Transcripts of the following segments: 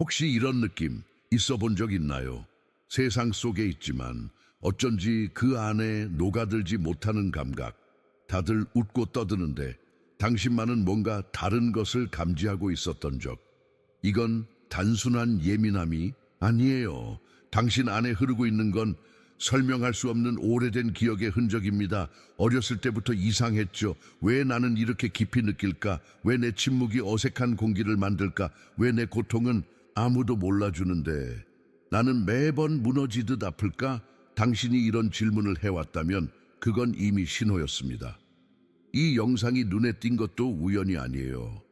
혹시 이런 느낌 있어 본 적 있나요? 세상 속에 있지만 어쩐지 그 안에 녹아들지 못하는 감각. 다들 웃고 떠드는데 당신만은 뭔가 다른 것을 감지하고 있었던 적. 이건 단순한 예민함이 아니에요. 당신 안에 흐르고 있는 건 설명할 수 없는 오래된 기억의 흔적입니다. 어렸을 때부터 이상했죠. 왜 나는 이렇게 깊이 느낄까? 왜 내 침묵이 어색한 공기를 만들까? 왜 내 고통은 아무도 몰라주는데 나는 매번 무너지듯 아플까? 당신이 이런 질문을 해왔다면 그건 이미 신호였습니다. 이 영상이 눈에 띈 것도 우연이 아니에요.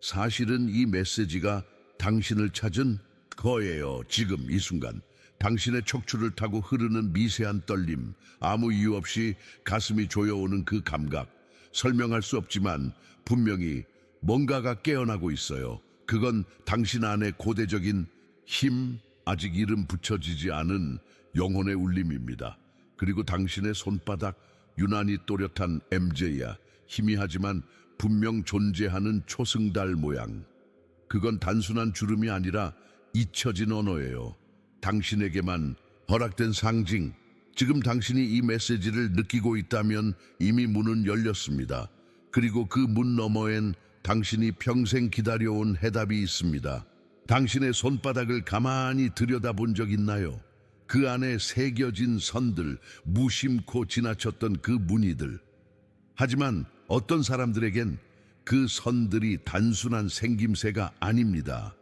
사실은 이 메시지가 당신을 찾은 거예요. 지금 이 순간 당신의 척추를 타고 흐르는 미세한 떨림, 아무 이유 없이 가슴이 조여오는 그 감각. 설명할 수 없지만 분명히 뭔가가 깨어나고 있어요. 그건 당신 안의 고대적인 힘, 아직 이름 붙여지지 않은 영혼의 울림입니다. 그리고 당신의 손바닥, 유난히 또렷한 MJ야. 희미하지만 분명 존재하는 초승달 모양. 그건 단순한 주름이 아니라 잊혀진 언어예요. 당신에게만 허락된 상징. 지금 당신이 이 메시지를 느끼고 있다면 이미 문은 열렸습니다. 그리고 그 문 너머엔 당신이 평생 기다려온 해답이 있습니다. 당신의 손바닥을 가만히 들여다본 적 있나요? 그 안에 새겨진 선들, 무심코 지나쳤던 그 무늬들. 하지만 어떤 사람들에겐 그 선들이 단순한 생김새가 아닙니다.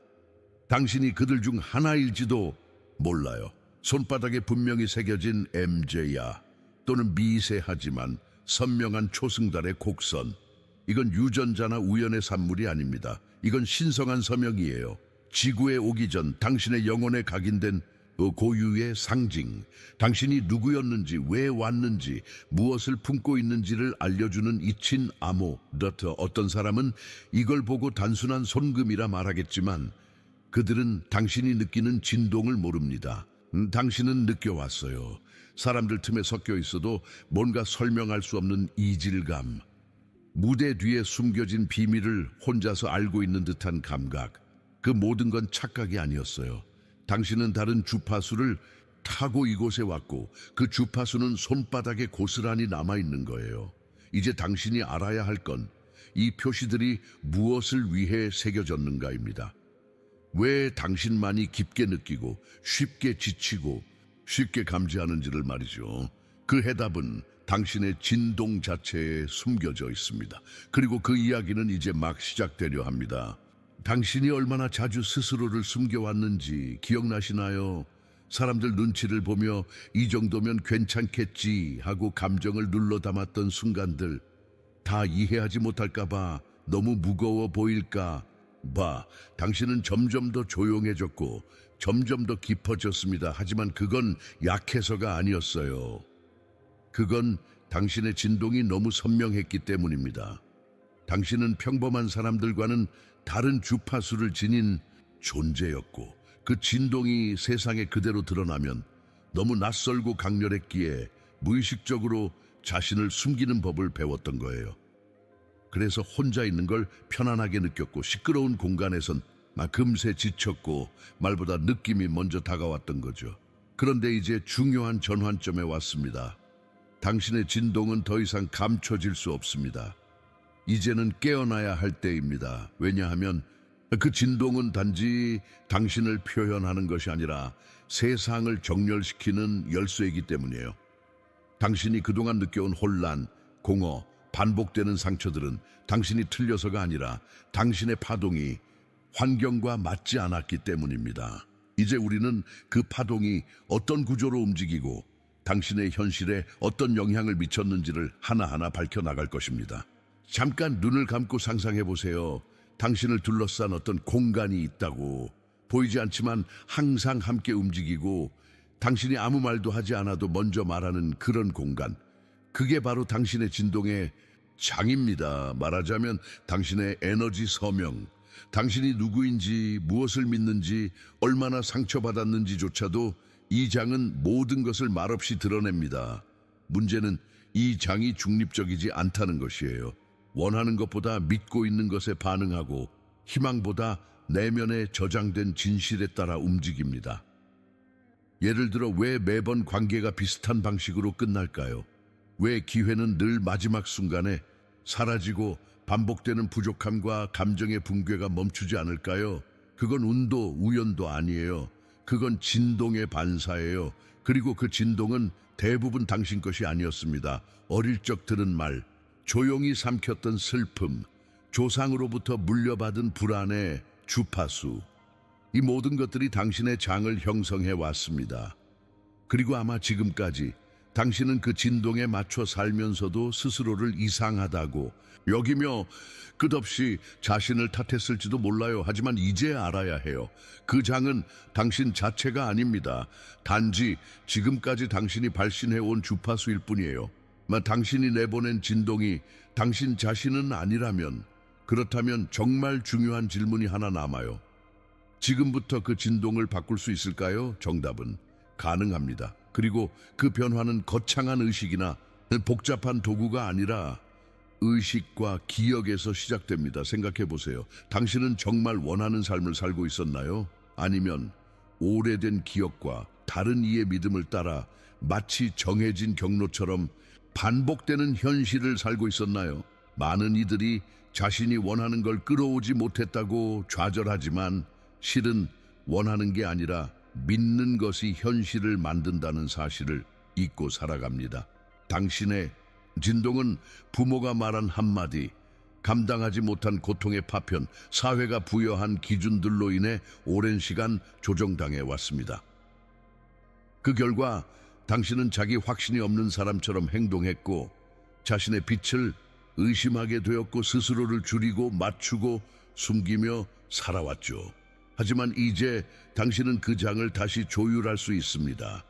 당신이 그들 중 하나일지도 몰라요. 손바닥에 분명히 새겨진 MJ야, 또는 미세하지만 선명한 초승달의 곡선. 이건 유전자나 우연의 산물이 아닙니다. 이건 신성한 서명이에요. 지구에 오기 전 당신의 영혼에 각인된 고유의 상징. 당신이 누구였는지, 왜 왔는지, 무엇을 품고 있는지를 알려주는 잊힌 암호, 너트. 어떤 사람은 이걸 보고 단순한 손금이라 말하겠지만 그들은 당신이 느끼는 진동을 모릅니다. 당신은 느껴왔어요. 사람들 틈에 섞여 있어도 뭔가 설명할 수 없는 이질감. 무대 뒤에 숨겨진 비밀을 혼자서 알고 있는 듯한 감각. 그 모든 건 착각이 아니었어요. 당신은 다른 주파수를 타고 이곳에 왔고 그 주파수는 손바닥에 고스란히 남아있는 거예요. 이제 당신이 알아야 할 건 이 표시들이 무엇을 위해 새겨졌는가입니다. 왜 당신만이 깊게 느끼고 쉽게 지치고 쉽게 감지하는지를 말이죠. 그 해답은 당신의 진동 자체에 숨겨져 있습니다. 그리고 그 이야기는 이제 막 시작되려 합니다. 당신이 얼마나 자주 스스로를 숨겨왔는지 기억나시나요? 사람들 눈치를 보며 이 정도면 괜찮겠지 하고 감정을 눌러 담았던 순간들. 다 이해하지 못할까봐, 너무 무거워 보일까 봐 당신은 점점 더 조용해졌고 점점 더 깊어졌습니다. 하지만 그건 약해서가 아니었어요. 그건 당신의 진동이 너무 선명했기 때문입니다. 당신은 평범한 사람들과는 다른 주파수를 지닌 존재였고 그 진동이 세상에 그대로 드러나면 너무 낯설고 강렬했기에 무의식적으로 자신을 숨기는 법을 배웠던 거예요. 그래서 혼자 있는 걸 편안하게 느꼈고 시끄러운 공간에선 금세 지쳤고 말보다 느낌이 먼저 다가왔던 거죠. 그런데 이제 중요한 전환점에 왔습니다. 당신의 진동은 더 이상 감춰질 수 없습니다. 이제는 깨어나야 할 때입니다. 왜냐하면 그 진동은 단지 당신을 표현하는 것이 아니라 세상을 정렬시키는 열쇠이기 때문이에요. 당신이 그동안 느껴온 혼란, 공허, 반복되는 상처들은 당신이 틀려서가 아니라 당신의 파동이 환경과 맞지 않았기 때문입니다. 이제 우리는 그 파동이 어떤 구조로 움직이고 당신의 현실에 어떤 영향을 미쳤는지를 하나하나 밝혀나갈 것입니다. 잠깐 눈을 감고 상상해 보세요. 당신을 둘러싼 어떤 공간이 있다고. 보이지 않지만 항상 함께 움직이고 당신이 아무 말도 하지 않아도 먼저 말하는 그런 공간. 그게 바로 당신의 진동의 장입니다. 말하자면 당신의 에너지 서명. 당신이 누구인지, 무엇을 믿는지, 얼마나 상처받았는지조차도 이 장은 모든 것을 말없이 드러냅니다. 문제는 이 장이 중립적이지 않다는 것이에요. 원하는 것보다 믿고 있는 것에 반응하고 희망보다 내면에 저장된 진실에 따라 움직입니다. 예를 들어 왜 매번 관계가 비슷한 방식으로 끝날까요? 왜 기회는 늘 마지막 순간에 사라지고 반복되는 부족함과 감정의 붕괴가 멈추지 않을까요? 그건 운도 우연도 아니에요. 그건 진동의 반사예요. 그리고 그 진동은 대부분 당신 것이 아니었습니다. 어릴 적 들은 말, 조용히 삼켰던 슬픔, 조상으로부터 물려받은 불안의 주파수. 이 모든 것들이 당신의 장을 형성해 왔습니다. 그리고 아마 지금까지 당신은 그 진동에 맞춰 살면서도 스스로를 이상하다고 여기며 끝없이 자신을 탓했을지도 몰라요. 하지만 이제 알아야 해요. 그 장은 당신 자체가 아닙니다. 단지 지금까지 당신이 발신해온 주파수일 뿐이에요. 당신이 내보낸 진동이 당신 자신은 아니라면, 그렇다면 정말 중요한 질문이 하나 남아요. 지금부터 그 진동을 바꿀 수 있을까요? 정답은 가능합니다. 그리고 그 변화는 거창한 의식이나 복잡한 도구가 아니라 의식과 기억에서 시작됩니다. 생각해 보세요. 당신은 정말 원하는 삶을 살고 있었나요? 아니면 오래된 기억과 다른 이의 믿음을 따라 마치 정해진 경로처럼 반복되는 현실을 살고 있었나요? 많은 이들이 자신이 원하는 걸 끌어오지 못했다고 좌절하지만 실은 원하는 게 아니라 믿는 것이 현실을 만든다는 사실을 잊고 살아갑니다. 당신의 진동은 부모가 말한 한마디, 감당하지 못한 고통의 파편, 사회가 부여한 기준들로 인해 오랜 시간 조정당해 왔습니다. 그 결과 당신은 자기 확신이 없는 사람처럼 행동했고 자신의 빛을 의심하게 되었고 스스로를 줄이고 맞추고 숨기며 살아왔죠. 하지만 이제 당신은 그 장을 다시 조율할 수 있습니다.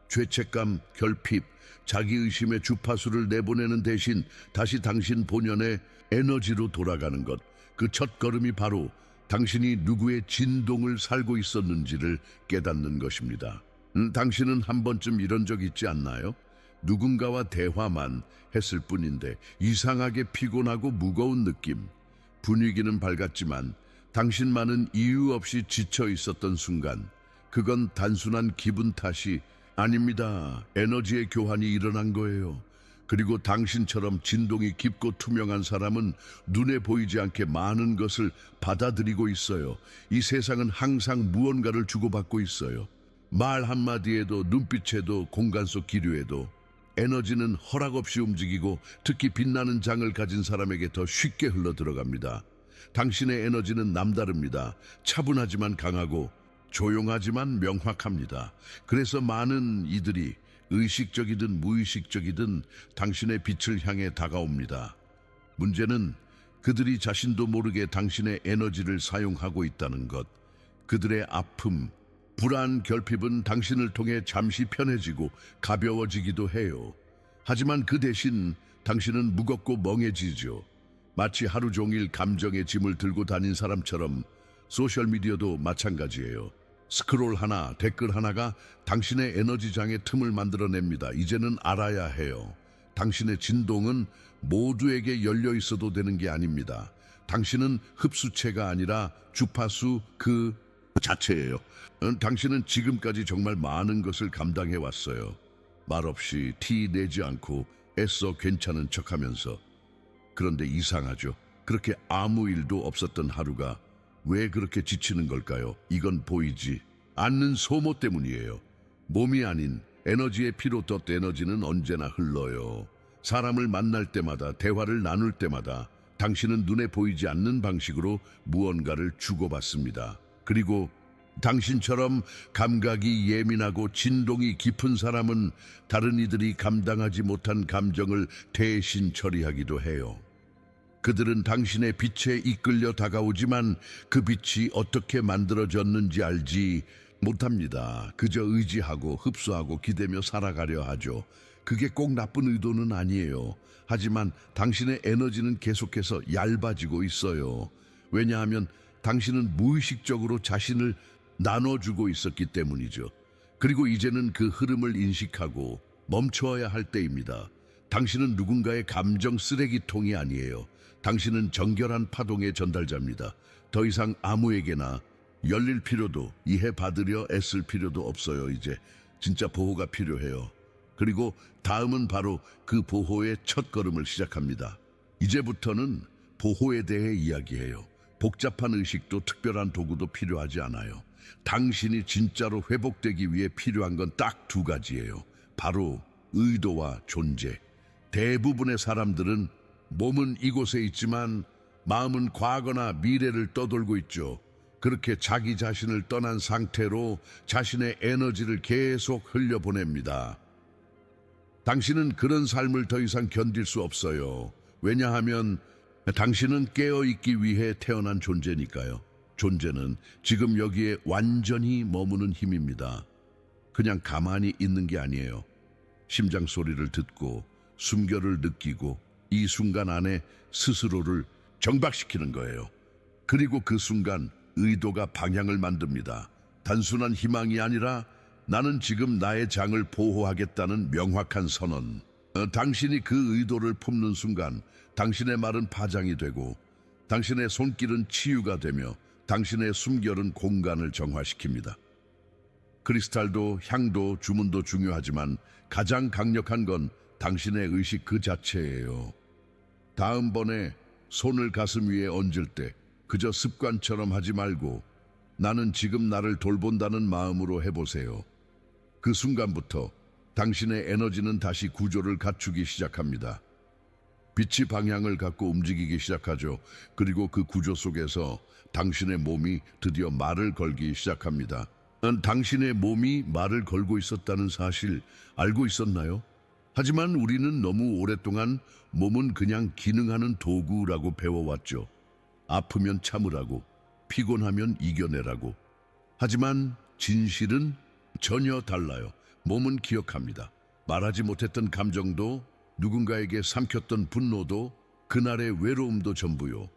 죄책감, 결핍, 자기의심의 주파수를 내보내는 대신 다시 당신 본연의 에너지로 돌아가는 것. 그 첫 걸음이 바로 당신이 누구의 진동을 살고 있었는지를 깨닫는 것입니다. 당신은 한 번쯤 이런 적 있지 않나요? 누군가와 대화만 했을 뿐인데 이상하게 피곤하고 무거운 느낌. 분위기는 밝았지만 당신만은 이유 없이 지쳐 있었던 순간, 그건 단순한 기분 탓이 아닙니다. 에너지의 교환이 일어난 거예요. 그리고 당신처럼 진동이 깊고 투명한 사람은 눈에 보이지 않게 많은 것을 받아들이고 있어요. 이 세상은 항상 무언가를 주고받고 있어요. 말 한마디에도 눈빛에도 공간 속 기류에도 에너지는 허락 없이 움직이고 특히 빛나는 장을 가진 사람에게 더 쉽게 흘러들어갑니다. 당신의 에너지는 남다릅니다. 차분하지만 강하고 조용하지만 명확합니다. 그래서 많은 이들이 의식적이든 무의식적이든 당신의 빛을 향해 다가옵니다. 문제는 그들이 자신도 모르게 당신의 에너지를 사용하고 있다는 것. 그들의 아픔, 불안, 결핍은 당신을 통해 잠시 편해지고 가벼워지기도 해요. 하지만 그 대신 당신은 무겁고 멍해지죠. 마치 하루 종일 감정의 짐을 들고 다닌 사람처럼. 소셜미디어도 마찬가지예요. 스크롤 하나, 댓글 하나가 당신의 에너지장의 틈을 만들어냅니다. 이제는 알아야 해요. 당신의 진동은 모두에게 열려 있어도 되는 게 아닙니다. 당신은 흡수체가 아니라 주파수 그 자체예요. 당신은 지금까지 정말 많은 것을 감당해 왔어요. 말없이 티 내지 않고 애써 괜찮은 척하면서. 그런데 이상하죠. 그렇게 아무 일도 없었던 하루가 왜 그렇게 지치는 걸까요? 이건 보이지 않는 소모 때문이에요. 몸이 아닌 에너지의 피로 덧 에너지는 언제나 흘러요. 사람을 만날 때마다, 대화를 나눌 때마다 당신은 눈에 보이지 않는 방식으로 무언가를 주고받습니다. 그리고 당신처럼 감각이 예민하고 진동이 깊은 사람은 다른 이들이 감당하지 못한 감정을 대신 처리하기도 해요. 그들은 당신의 빛에 이끌려 다가오지만 그 빛이 어떻게 만들어졌는지 알지 못합니다. 그저 의지하고 흡수하고 기대며 살아가려 하죠. 그게 꼭 나쁜 의도는 아니에요. 하지만 당신의 에너지는 계속해서 얇아지고 있어요. 왜냐하면 당신은 무의식적으로 자신을 나눠주고 있었기 때문이죠. 그리고 이제는 그 흐름을 인식하고 멈춰야 할 때입니다. 당신은 누군가의 감정 쓰레기통이 아니에요. 당신은 정결한 파동의 전달자입니다. 더 이상 아무에게나 열릴 필요도 이해받으려 애쓸 필요도 없어요. 이제 진짜 보호가 필요해요. 그리고 다음은 바로 그 보호의 첫 걸음을 시작합니다. 이제부터는 보호에 대해 이야기해요. 복잡한 의식도 특별한 도구도 필요하지 않아요. 당신이 진짜로 회복되기 위해 필요한 건 딱 두 가지예요. 바로 의도와 존재. 대부분의 사람들은 몸은 이곳에 있지만 마음은 과거나 미래를 떠돌고 있죠. 그렇게 자기 자신을 떠난 상태로 자신의 에너지를 계속 흘려보냅니다. 당신은 그런 삶을 더 이상 견딜 수 없어요. 왜냐하면 당신은 깨어있기 위해 태어난 존재니까요. 존재는 지금 여기에 완전히 머무는 힘입니다. 그냥 가만히 있는 게 아니에요. 심장 소리를 듣고 숨결을 느끼고 이 순간 안에 스스로를 정박시키는 거예요. 그리고 그 순간 의도가 방향을 만듭니다. 단순한 희망이 아니라 나는 지금 나의 장을 보호하겠다는 명확한 선언. 당신이 그 의도를 품는 순간 당신의 말은 파장이 되고 당신의 손길은 치유가 되며 당신의 숨결은 공간을 정화시킵니다. 크리스탈도 향도 주문도 중요하지만 가장 강력한 건 당신의 의식 그 자체예요. 다음번에 손을 가슴 위에 얹을 때 그저 습관처럼 하지 말고 나는 지금 나를 돌본다는 마음으로 해보세요. 그 순간부터 당신의 에너지는 다시 구조를 갖추기 시작합니다. 빛이 방향을 갖고 움직이기 시작하죠. 그리고 그 구조 속에서 당신의 몸이 드디어 말을 걸기 시작합니다. 당신의 몸이 말을 걸고 있었다는 사실 알고 있었나요? 하지만 우리는 너무 오랫동안 몸은 그냥 기능하는 도구라고 배워왔죠. 아프면 참으라고, 피곤하면 이겨내라고. 하지만 진실은 전혀 달라요. 몸은 기억합니다. 말하지 못했던 감정도, 누군가에게 삼켰던 분노도, 그날의 외로움도 전부요.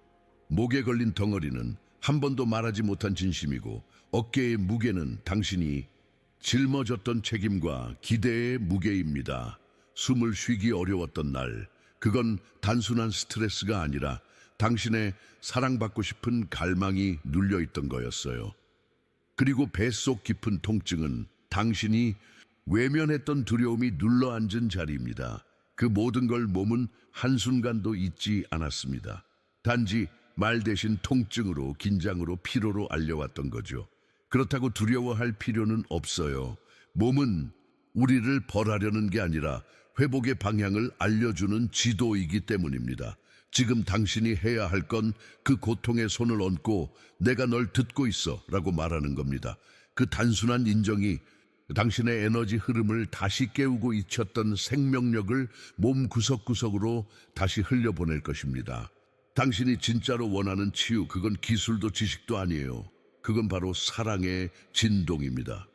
목에 걸린 덩어리는 한 번도 말하지 못한 진심이고 어깨의 무게는 당신이 짊어졌던 책임과 기대의 무게입니다. 숨을 쉬기 어려웠던 날, 그건 단순한 스트레스가 아니라 당신의 사랑받고 싶은 갈망이 눌려있던 거였어요. 그리고 뱃속 깊은 통증은 당신이 외면했던 두려움이 눌러앉은 자리입니다. 그 모든 걸 몸은 한순간도 잊지 않았습니다. 단지 말 대신 통증으로, 긴장으로, 피로로 알려왔던 거죠. 그렇다고 두려워할 필요는 없어요. 몸은 우리를 벌하려는 게 아니라 회복의 방향을 알려주는 지도이기 때문입니다. 지금 당신이 해야 할 건 그 고통의 손을 얹고 내가 널 듣고 있어 라고 말하는 겁니다. 그 단순한 인정이 당신의 에너지 흐름을 다시 깨우고 잊혔던 생명력을 몸 구석구석으로 다시 흘려보낼 것입니다. 당신이 진짜로 원하는 치유, 그건 기술도 지식도 아니에요. 그건 바로 사랑의 진동입니다.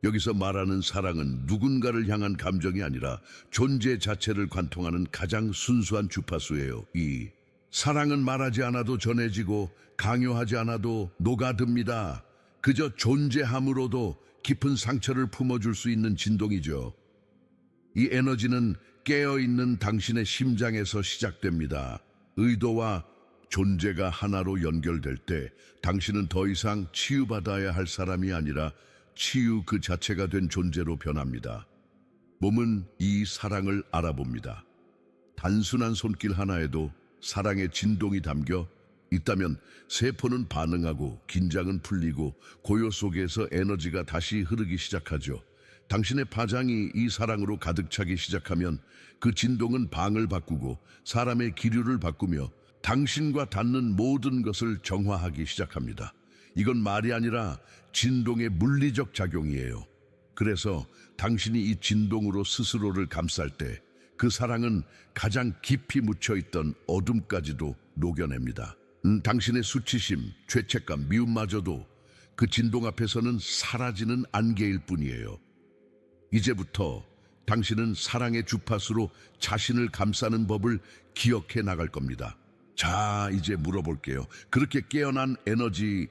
여기서 말하는 사랑은 누군가를 향한 감정이 아니라 존재 자체를 관통하는 가장 순수한 주파수예요. 이 사랑은 말하지 않아도 전해지고 강요하지 않아도 녹아듭니다. 그저 존재함으로도 깊은 상처를 품어줄 수 있는 진동이죠. 이 에너지는 깨어있는 당신의 심장에서 시작됩니다. 의도와 존재가 하나로 연결될 때 당신은 더 이상 치유받아야 할 사람이 아니라 치유 그 자체가 된 존재로 변합니다. 몸은 이 사랑을 알아봅니다. 단순한 손길 하나에도 사랑의 진동이 담겨 있다면 세포는 반응하고 긴장은 풀리고 고요 속에서 에너지가 다시 흐르기 시작하죠. 당신의 파장이 이 사랑으로 가득 차기 시작하면 그 진동은 방을 바꾸고 사람의 기류를 바꾸며 당신과 닿는 모든 것을 정화하기 시작합니다. 이건 말이 아니라 진동의 물리적 작용이에요. 그래서 당신이 이 진동으로 스스로를 감쌀 때 그 사랑은 가장 깊이 묻혀있던 어둠까지도 녹여냅니다. 당신의 수치심, 죄책감, 미움마저도 그 진동 앞에서는 사라지는 안개일 뿐이에요. 이제부터 당신은 사랑의 주파수로 자신을 감싸는 법을 기억해 나갈 겁니다. 자, 이제 물어볼게요. 그렇게 깨어난 에너지,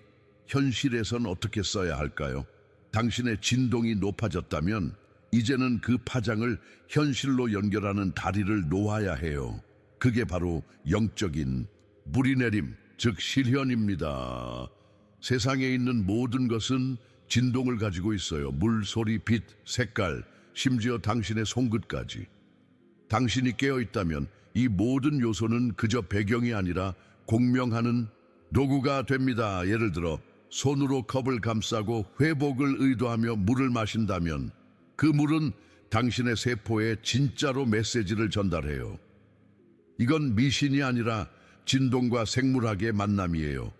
현실에선 어떻게 써야 할까요? 당신의 진동이 높아졌다면 이제는 그 파장을 현실로 연결하는 다리를 놓아야 해요. 그게 바로 영적인 뿌리내림, 즉 실현입니다. 세상에 있는 모든 것은 진동을 가지고 있어요. 물, 소리, 빛, 색깔, 심지어 당신의 손끝까지. 당신이 깨어있다면 이 모든 요소는 그저 배경이 아니라 공명하는 도구가 됩니다. 예를 들어 손으로 컵을 감싸고 회복을 의도하며 물을 마신다면 그 물은 당신의 세포에 진짜로 메시지를 전달해요. 이건 미신이 아니라 진동과 생물학의 만남이에요.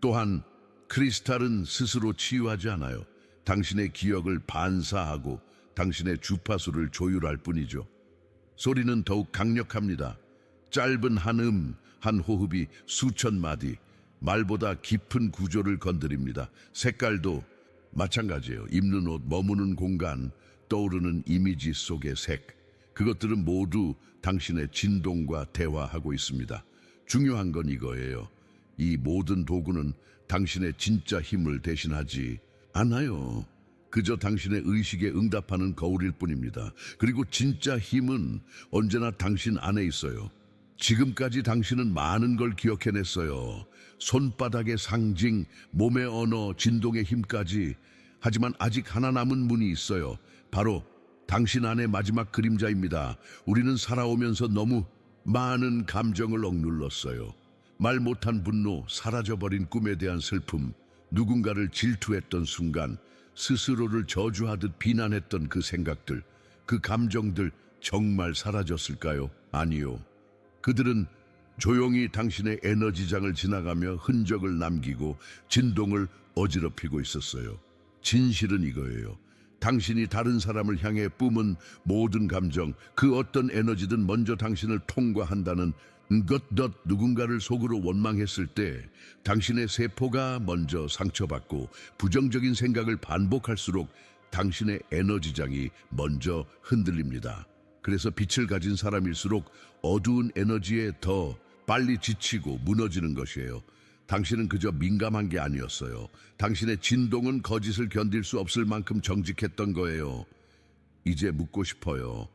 또한 크리스탈은 스스로 치유하지 않아요. 당신의 기억을 반사하고 당신의 주파수를 조율할 뿐이죠. 소리는 더욱 강력합니다. 짧은 한 한 호흡이 수천 마디, 말보다 깊은 구조를 건드립니다. 색깔도 마찬가지예요. 입는 옷, 머무는 공간, 떠오르는 이미지 속의 색. 그것들은 모두 당신의 진동과 대화하고 있습니다. 중요한 건 이거예요. 이 모든 도구는 당신의 진짜 힘을 대신하지 않아요. 그저 당신의 의식에 응답하는 거울일 뿐입니다. 그리고 진짜 힘은 언제나 당신 안에 있어요. 지금까지 당신은 많은 걸 기억해냈어요. 손바닥의 상징, 몸의 언어, 진동의 힘까지. 하지만 아직 하나 남은 문이 있어요. 바로 당신 안의 마지막 그림자입니다. 우리는 살아오면서 너무 많은 감정을 억눌렀어요. 말 못한 분노, 사라져버린 꿈에 대한 슬픔, 누군가를 질투했던 순간, 스스로를 저주하듯 비난했던 그 생각들, 그 감정들 정말 사라졌을까요? 아니요. 그들은 조용히 당신의 에너지장을 지나가며 흔적을 남기고 진동을 어지럽히고 있었어요. 진실은 이거예요. 당신이 다른 사람을 향해 뿜은 모든 감정, 그 어떤 에너지든 먼저 당신을 통과한다는 것. 누군가를 속으로 원망했을 때 당신의 세포가 먼저 상처받고 부정적인 생각을 반복할수록 당신의 에너지장이 먼저 흔들립니다. 그래서 빛을 가진 사람일수록 어두운 에너지에 더 빨리 지치고 무너지는 것이에요. 당신은 그저 민감한 게 아니었어요. 당신의 진동은 거짓을 견딜 수 없을 만큼 정직했던 거예요. 이제 묻고 싶어요.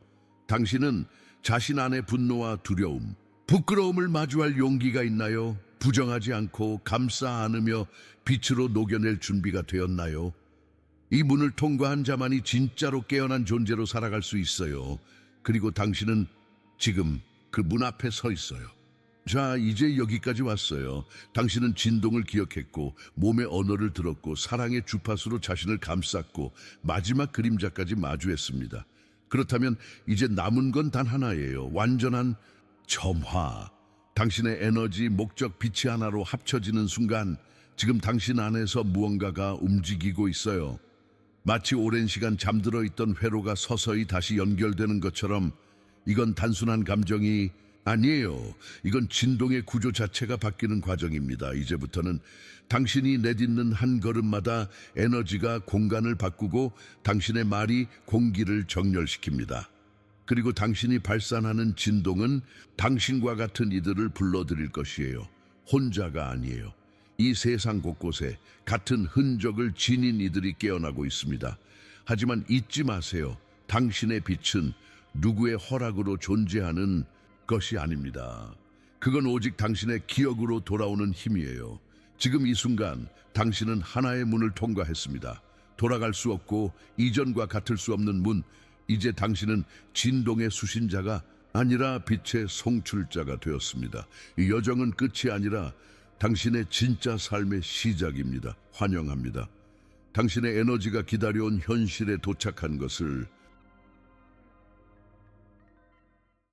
당신은 자신 안의 분노와 두려움, 부끄러움을 마주할 용기가 있나요? 부정하지 않고 감싸 안으며 빛으로 녹여낼 준비가 되었나요? 이 문을 통과한 자만이 진짜로 깨어난 존재로 살아갈 수 있어요. 그리고 당신은 지금 그 문 앞에 서 있어요. 자, 이제 여기까지 왔어요. 당신은 진동을 기억했고 몸의 언어를 들었고 사랑의 주파수로 자신을 감쌌고 마지막 그림자까지 마주했습니다. 그렇다면 이제 남은 건 단 하나예요. 완전한 점화. 당신의 에너지, 목적, 빛이 하나로 합쳐지는 순간 지금 당신 안에서 무언가가 움직이고 있어요. 마치 오랜 시간 잠들어 있던 회로가 서서히 다시 연결되는 것처럼 이건 단순한 감정이 아니에요. 이건 진동의 구조 자체가 바뀌는 과정입니다. 이제부터는 당신이 내딛는 한 걸음마다 에너지가 공간을 바꾸고 당신의 말이 공기를 정렬시킵니다. 그리고 당신이 발산하는 진동은 당신과 같은 이들을 불러들일 것이에요. 혼자가 아니에요. 이 세상 곳곳에 같은 흔적을 지닌 이들이 깨어나고 있습니다. 하지만 잊지 마세요. 당신의 빛은 누구의 허락으로 존재하는 것이 아닙니다. 그건 오직 당신의 기억으로 돌아오는 힘이에요. 지금 이 순간 당신은 하나의 문을 통과했습니다. 돌아갈 수 없고 이전과 같을 수 없는 문. 이제 당신은 진동의 수신자가 아니라 빛의 송출자가 되었습니다. 이 여정은 끝이 아니라 당신의 진짜 삶의 시작입니다. 환영합니다. 당신의 에너지가 기다려온 현실에 도착한 것을